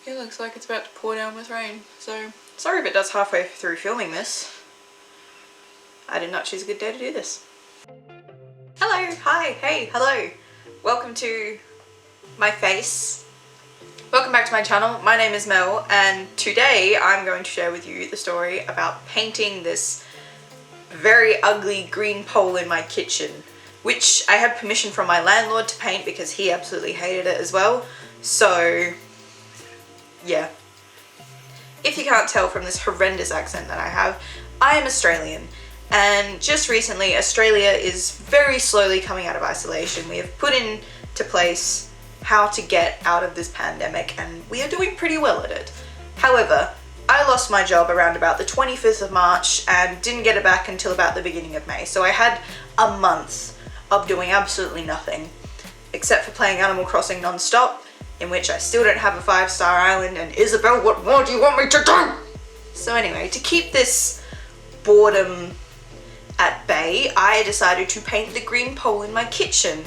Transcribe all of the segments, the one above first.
It looks like it's about to pour down with rain, so sorry if it does halfway through filming this. I did not choose a good day to do this. Hello, hi, hey, hello. Welcome to my face. Welcome back to my channel. My name is Mel, and today I'm going to share with you the story about painting this very ugly green pole in my kitchen, which I had permission from my landlord to paint because he absolutely hated it as well. So yeah, if you can't tell from this horrendous accent that I have, I am Australian, and just recently Australia is very slowly coming out of isolation. We have put into place how to get out of this pandemic, and we are doing pretty well at it. However, I lost my job around about the 25th of March and didn't get it back until about the beginning of May, so I had a month of doing absolutely nothing except for playing Animal Crossing non-stop, in which I still don't have a 5-star island, and Isabel, what more do you want me to do? So anyway, to keep this boredom at bay, I decided to paint the green pole in my kitchen,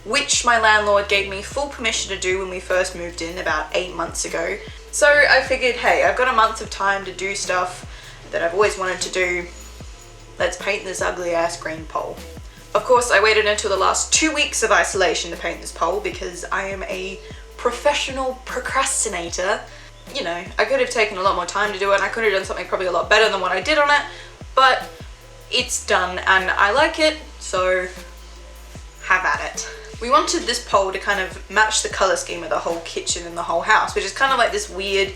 which my landlord gave me full permission to do when we first moved in about 8 months ago. So I figured, hey, I've got a month of time to do stuff that I've always wanted to do. Let's paint this ugly ass green pole. Of course, I waited until the last 2 weeks of isolation to paint this pole because I am a professional procrastinator. You know, I could have taken a lot more time to do it, and I could have done something probably a lot better than what I did on it, but it's done and I like it, so have at it. We wanted this pole to kind of match the colour scheme of the whole kitchen and the whole house, which is kind of like this weird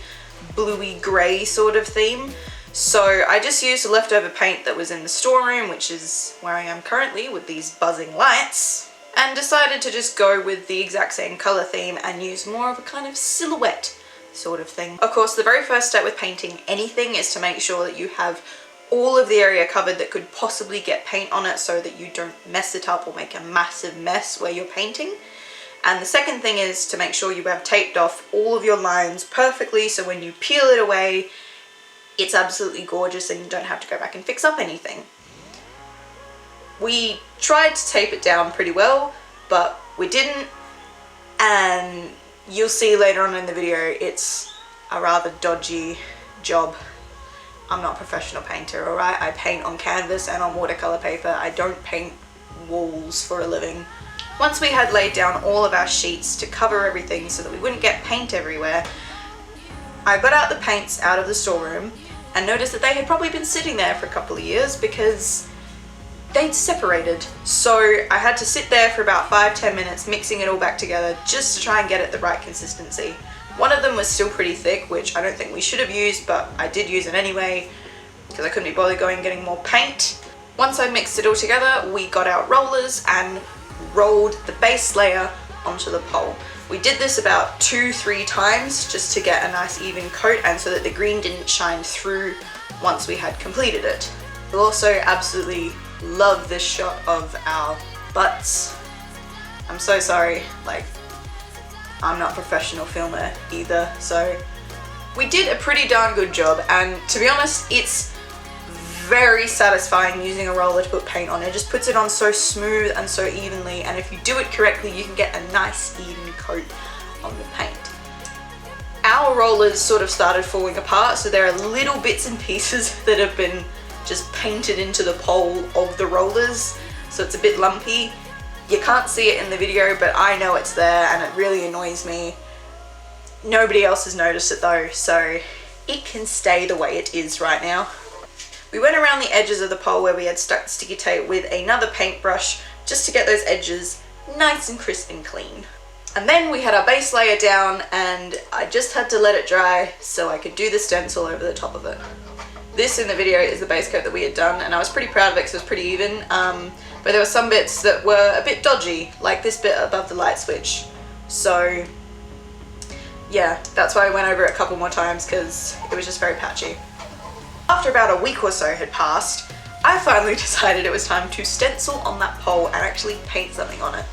bluey grey sort of theme. So I just used the leftover paint that was in the storeroom, which is where I am currently with these buzzing lights, and decided to just go with the exact same colour theme and use more of a kind of silhouette sort of thing. Of course, the very first step with painting anything is to make sure that you have all of the area covered that could possibly get paint on it so that you don't mess it up or make a massive mess where you're painting. And the second thing is to make sure you have taped off all of your lines perfectly, so when you peel it away, it's absolutely gorgeous and you don't have to go back and fix up anything. We tried to tape it down pretty well, but we didn't, and you'll see later on in the video it's a rather dodgy job. I'm not a professional painter, alright? I paint on canvas and on watercolor paper. I don't paint walls for a living. Once we had laid down all of our sheets to cover everything so that we wouldn't get paint everywhere, I got out the paints out of the storeroom and noticed that they had probably been sitting there for a couple of years because they'd separated. So I had to sit there for about 5-10 minutes mixing it all back together just to try and get it the right consistency. One of them was still pretty thick, which I don't think we should have used, but I did use it anyway because I couldn't be bothered going and getting more paint. Once I mixed it all together, we got out rollers and rolled the base layer onto the pole. We did this about 2-3 times just to get a nice even coat and so that the green didn't shine through once we had completed it. We'll also absolutely love this shot of our butts. I'm so sorry, like, I'm not a professional filmer either, so we did a pretty darn good job, and to be honest, it's very satisfying using a roller to put paint on. It just puts it on so smooth and so evenly, and if you do it correctly you can get a nice even coat on the paint. Our rollers sort of started falling apart, so there are little bits and pieces that have been just painted into the pole of the rollers, so it's a bit lumpy. You can't see it in the video, but I know it's there and it really annoys me. Nobody else has noticed it though, so it can stay the way it is right now. We went around the edges of the pole where we had stuck sticky tape with another paintbrush just to get those edges nice and crisp and clean. And then we had our base layer down and I just had to let it dry so I could do the stencil over the top of it. This in the video is the base coat that we had done, and I was pretty proud of it because it was pretty even, but there were some bits that were a bit dodgy, like this bit above the light switch. So yeah, that's why I went over it a couple more times because it was just very patchy. After about a week or so had passed, I finally decided it was time to stencil on that pole and actually paint something on it.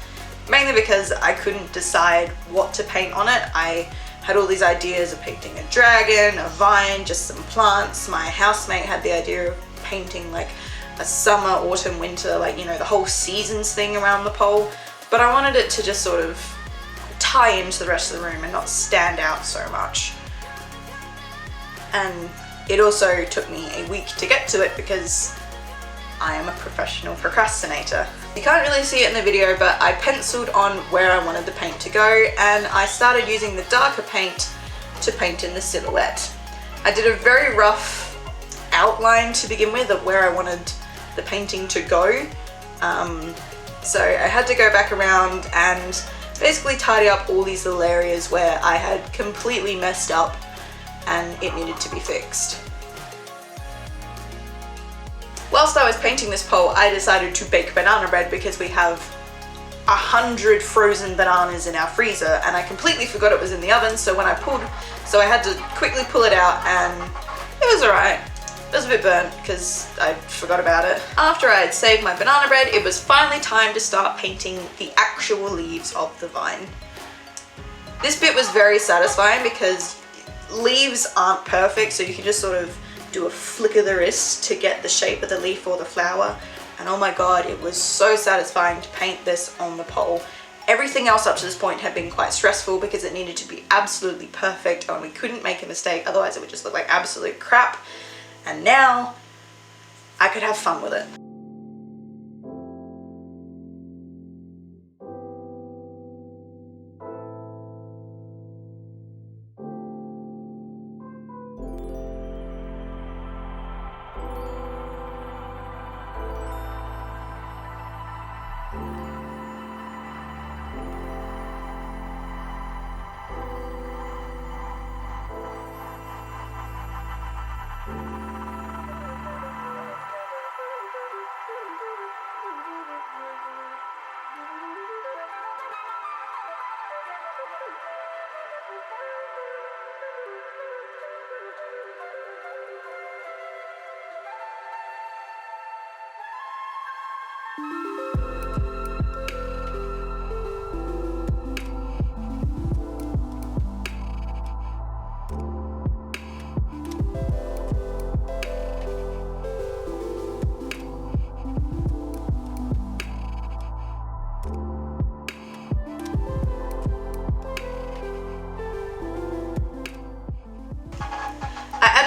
Mainly because I couldn't decide what to paint on it. I had all these ideas of painting a dragon, a vine, just some plants. My housemate had the idea of painting like a summer, autumn, winter, like, you know, the whole seasons thing around the pole. But I wanted it to just sort of tie into the rest of the room and not stand out so much. and it also took me a week to get to it because I am a professional procrastinator. You can't really see it in the video, but I penciled on where I wanted the paint to go, and I started using the darker paint to paint in the silhouette. I did a very rough outline to begin with of where I wanted the painting to go. So I had to go back around and basically tidy up all these little areas where I had completely messed up and it needed to be fixed. Whilst I was painting this pole, I decided to bake banana bread because we have 100 frozen bananas in our freezer, and I completely forgot it was in the oven, so I had to quickly pull it out, and it was alright. It was a bit burnt because I forgot about it. After I had saved my banana bread, it was finally time to start painting the actual leaves of the vine. This bit was very satisfying because leaves aren't perfect, so you can just sort of do a flick of the wrist to get the shape of the leaf or the flower. And oh my god, it was so satisfying to paint this on the pole. Everything else up to this point had been quite stressful because it needed to be absolutely perfect and we couldn't make a mistake, otherwise it would just look like absolute crap. And now I could have fun with it.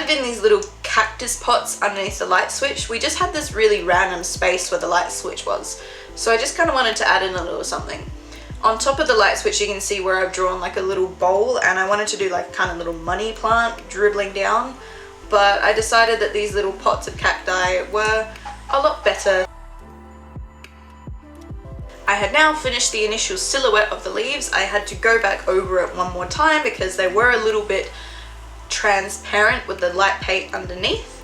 In these little cactus pots underneath the light switch. We just had this really random space where the light switch was, so I just kind of wanted to add in a little something. On top of the light switch you can see where I've drawn like a little bowl, and I wanted to do like kind of little money plant dribbling down, but I decided that these little pots of cacti were a lot better. I had now finished the initial silhouette of the leaves. I had to go back over it one more time because they were a little bit transparent with the light paint underneath,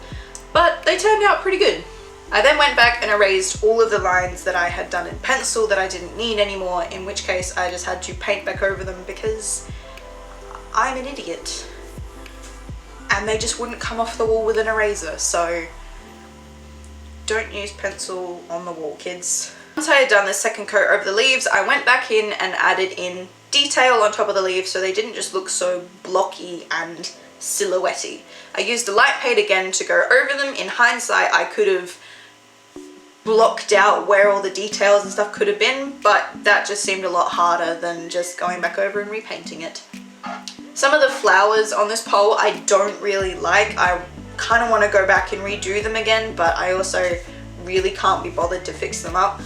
but they turned out pretty good. I then went back and erased all of the lines that I had done in pencil that I didn't need anymore, in which case I just had to paint back over them because I'm an idiot and they just wouldn't come off the wall with an eraser. So don't use pencil on the wall, kids. Once I had done the second coat over the leaves, I went back in and added in detail on top of the leaves so they didn't just look so blocky and silhouette-y. I used the light paint again to go over them. In hindsight, I could have blocked out where all the details and stuff could have been, but that just seemed a lot harder than just going back over and repainting it. Some of the flowers on this pole I don't really like. I kind of want to go back and redo them again, but I also really can't be bothered to fix them up.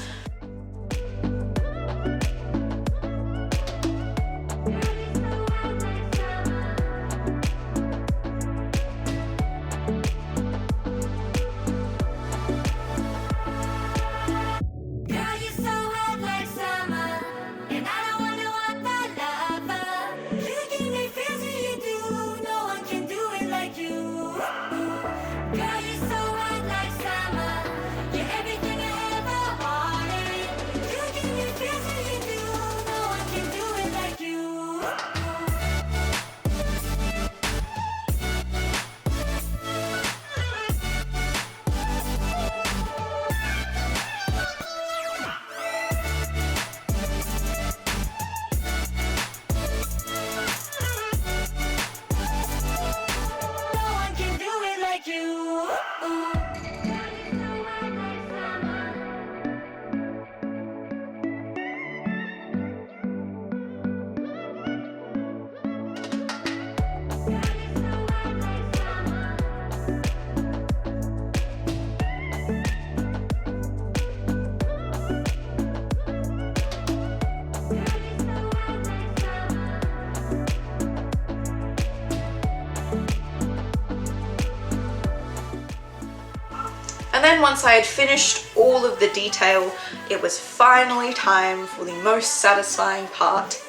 And then once I had finished all of the detail, it was finally time for the most satisfying part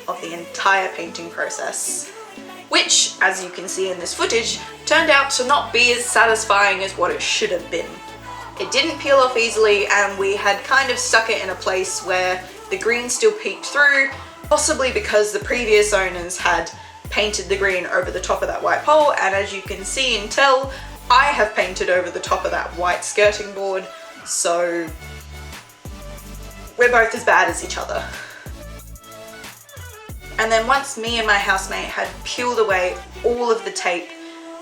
of the entire painting process. Which, as you can see in this footage, turned out to not be as satisfying as what it should have been. It didn't peel off easily, and we had kind of stuck it in a place where the green still peeked through, possibly because the previous owners had painted the green over the top of that white pole, and as you can see and tell, I have painted over the top of that white skirting board, so we're both as bad as each other. And then once me and my housemate had peeled away all of the tape,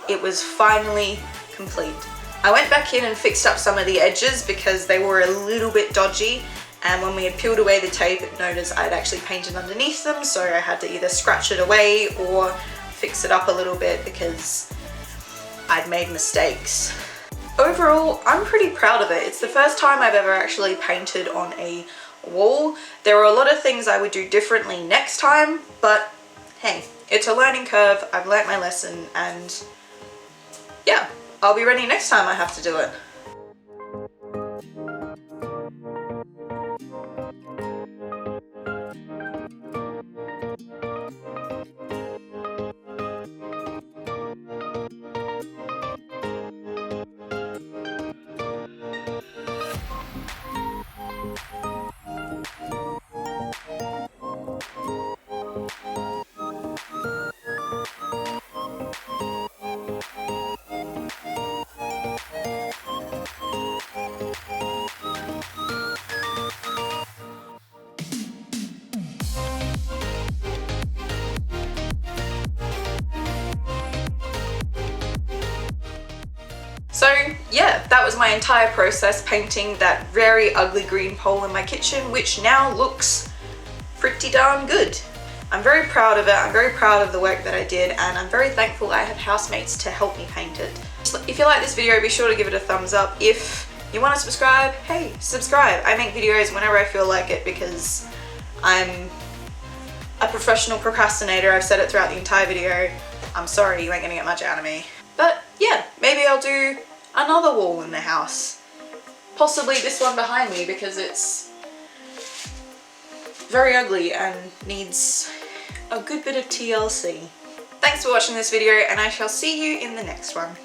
it was finally complete. I went back in and fixed up some of the edges because they were a little bit dodgy, and when we had peeled away the tape, it noticed I'd actually painted underneath them, so I had to either scratch it away or fix it up a little bit because I'd made mistakes. Overall, I'm pretty proud of it. It's the first time I've ever actually painted on a wall. There are a lot of things I would do differently next time, but hey, it's a learning curve. I've learnt my lesson, and yeah, I'll be ready next time I have to do it. So yeah, that was my entire process painting that very ugly green pole in my kitchen, which now looks pretty darn good. I'm very proud of it, I'm very proud of the work that I did, and I'm very thankful I have housemates to help me paint it. If you like this video, be sure to give it a thumbs up. If you want to subscribe, hey, subscribe. I make videos whenever I feel like it because I'm a professional procrastinator. I've said it throughout the entire video. I'm sorry, you ain't gonna get much out of me. But yeah, maybe I'll do another wall in the house. Possibly this one behind me because it's very ugly and needs a good bit of TLC. Thanks for watching this video, and I shall see you in the next one.